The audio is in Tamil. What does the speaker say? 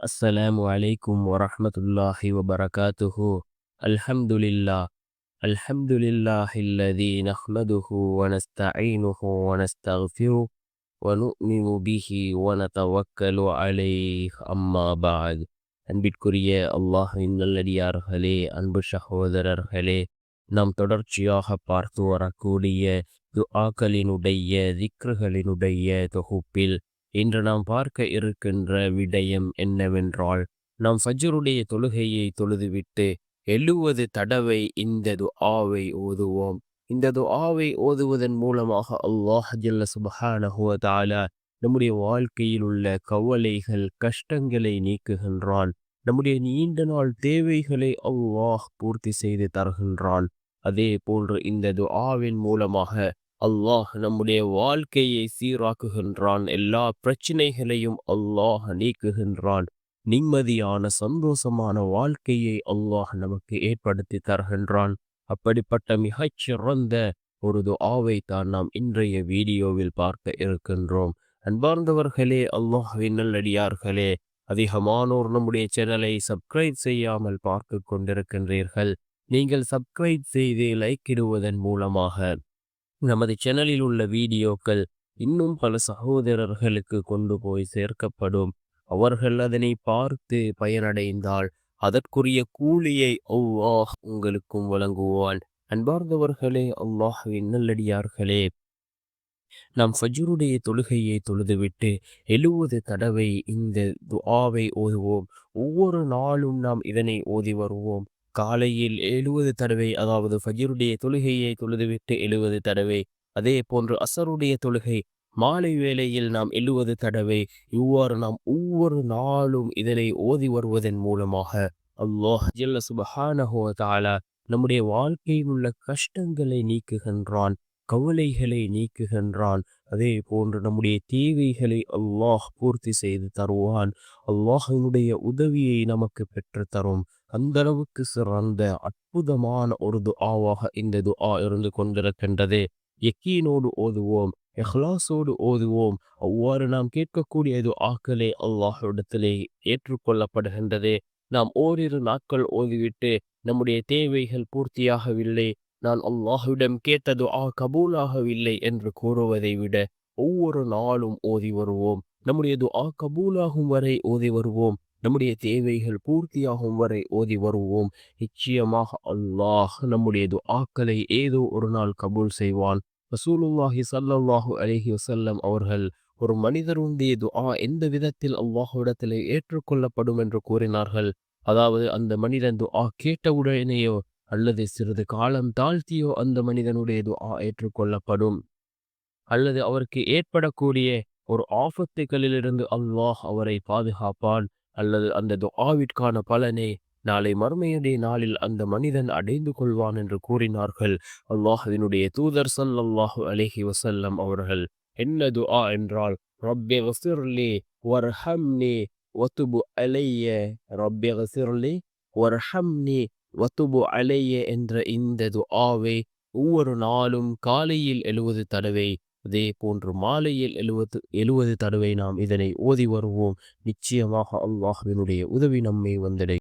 السلام عليكم ورحمة الله وبركاته. الحمد لله. الحمد لله الذي نحمده ونستعينه ونستغفره ونؤمن به ونتوكل عليه أما بعد. அன்பிற்குரிய அல்லாஹ்வின் நல்லடியார்களே, அன்பு சகோதரர்களே, நாம் தொடர்ச்சியாக பார்த்து வரக்கூடிய துஆக்களினுடைய திக்ருகளினுடைய தொகுப்பில் இன்று நாம் பார்க்க இருக்கின்ற விடயம் என்னவென்றால், நாம் ஃபஜ்ருடைய தொழுகையை தொழுதுவிட்டு 70 தடவை இந்த துஆவை ஓதுவோம். இந்த துஆவை ஓதுவதன் மூலமாக அல்லாஹ் ஜல்ல சுப்ஹானஹு வ தஆலா நம்முடைய வாழ்க்கையில் உள்ள கவலைகள், கஷ்டங்களை நீக்குகின்றான். நம்முடைய நீண்ட நாள் தேவைகளை அல்லாஹ் பூர்த்தி செய்து தருகின்றான். அதே போன்று இந்த துஆவின் மூலமாக அல்லாஹ் நம்முடைய வாழ்க்கையை சீராக்குகின்றான். எல்லா பிரச்சனைகளையும் அல்லாஹ் நீக்குகின்றான். நிம்மதியான சந்தோஷமான வாழ்க்கையை அல்லாஹ் நமக்கு ஏற்படுத்தி தருகின்றான். அப்படிப்பட்ட மிகச்சிறந்த ஒரு துஆவை தான் நாம் இன்றைய வீடியோவில் பார்க்க இருக்கின்றோம். அன்பார்ந்தவர்களே, அல்லாஹ்வின் நல்லடியார்களே, அதிகமானோர் நம்முடைய சேனலை சப்ஸ்கிரைப் செய்யாமல் பார்த்து கொண்டிருக்கின்றீர்கள். நீங்கள் சப்ஸ்கிரைப் செய்து லைக் இடுவதன் மூலமாக நமது சேனலில் உள்ள வீடியோக்கள் இன்னும் பல சகோதரர்களுக்கு கொண்டு போய் சேர்க்கப்படும். அவர்கள் அதனை பார்த்து பயனடைந்தால் அதற்குரிய கூலியை அல்லாஹ் உங்களுக்கும் வழங்குவான். அன்பார்ந்தவர்களே, அல்லாஹ்வின் நல்லடியார்களே, நாம் ஃபஜ்ருடைய தொழுகையை தொழுதுவிட்டு 70 தடவை இந்த துஆவை ஓதுவோம். ஒவ்வொரு நாளும் நாம் இதனை ஓதி வருவோம். காலையில் 70 தடவை, அதாவது ஃபஜ்ருடைய தொழுகையை தொழுதுவிட்டு 70 தடவை, அதே போன்று அசருடைய தொழுகை மாலை வேளையில் நாம் 70 தடவை, இவ்வாறு நாம் ஒவ்வொரு நாளும் இதனை ஓதி வருவதன் மூலமாக அல்லாஹ் ஜல்ல சுப்ஹானஹு வ தஆலா நம்முடைய வாழ்க்கையில் உள்ள கஷ்டங்களை நீக்குகின்றான், கவலைகளை நீக்குகின்றான். அதே போன்று நம்முடைய தேவைகளை அல்லாஹ் பூர்த்தி செய்து தருவான். அல்லாஹ்வினுடைய உதவியை நமக்கு பெற்று தரும். அந்த அளவுக்கு சிறந்த அற்புதமான ஒரு துஆவாக இந்த துஆ இருந்து கொண்டிருக்கின்றது. யக்கீனோடு ஓதுவோம், இஹ்லாஸோடு ஓதுவோம். அவ்வாறு நாம் கேட்கக்கூடிய துஆக்களே அல்லாஹ்விடத்திலே ஏற்றுக்கொள்ளப்படுகின்றது. நாம் ஓரிரு நாட்கள் ஓதிவிட்டு நம்முடைய தேவைகள் பூர்த்தியாகவில்லை, நான் அல்லாஹ்விடம் கேட்ட துஆ கபூலாகவில்லை என்று கூறுவதை விட ஒவ்வொரு நாளும் ஓதி வருவோம். நம்முடைய துஆ கபூலாகும் வரை ஓதி வருவோம். நம்முடைய தேவைகள் பூர்த்தியாகும் வரை ஓதி வருவோம். நிச்சயமாக அல்லாஹ் நம்முடைய துஆக்களை ஏதோ ஒரு நாள் கபூல் செய்வான். ரசூலுல்லாஹி ஸல்லல்லாஹு அலைஹி வஸல்லம் அவர்கள் ஒரு மனிதருடைய துஆ எந்த விதத்தில் அல்லாஹ்விடத்திலே ஏற்றுக்கொள்ளப்படும் என்று கூறினார்கள். அதாவது அந்த மனிதன் துஆ கேட்டவுடனேயோ அல்லது சிறிது காலம் தாழ்த்தியோ அந்த மனிதனுடைய துஆ ஏற்றுக்கொள்ளப்படும். அல்லது அவருக்கு ஏற்படக்கூடிய ஒரு ஆபத்துகளிலிருந்து அல்லாஹ் அவரை பாதுகாப்பான். அல்லது அந்த துஆவிற்கான பலனை நாளை மறுமையுடைய நாளில் அந்த மனிதன் அடைந்து கொள்வான் என்று கூறினார்கள். அல்லாஹ்வினுடைய தூதர் ஸல்லல்லாஹு அலைஹி வஸல்லம் அவர்கள் என்ன துஆ என்றால், ரப்பிக்ஃபிர்லி வர்ஹம்னி வதுபு அலைய, ரப்பிக்ஃபிர்லி வர்ஹம்னி வதுபு அலைய என்ற இந்த துஆவை ஒவ்வொரு நாளும் காலையில் 70 தடவை, அதே போன்று மாலையில் 70 தடவை நாம் இதனை ஓதி வருவோம். நிச்சயமாக அல்லாஹ்வினுடைய உதவி நம்மை வந்தடையும்.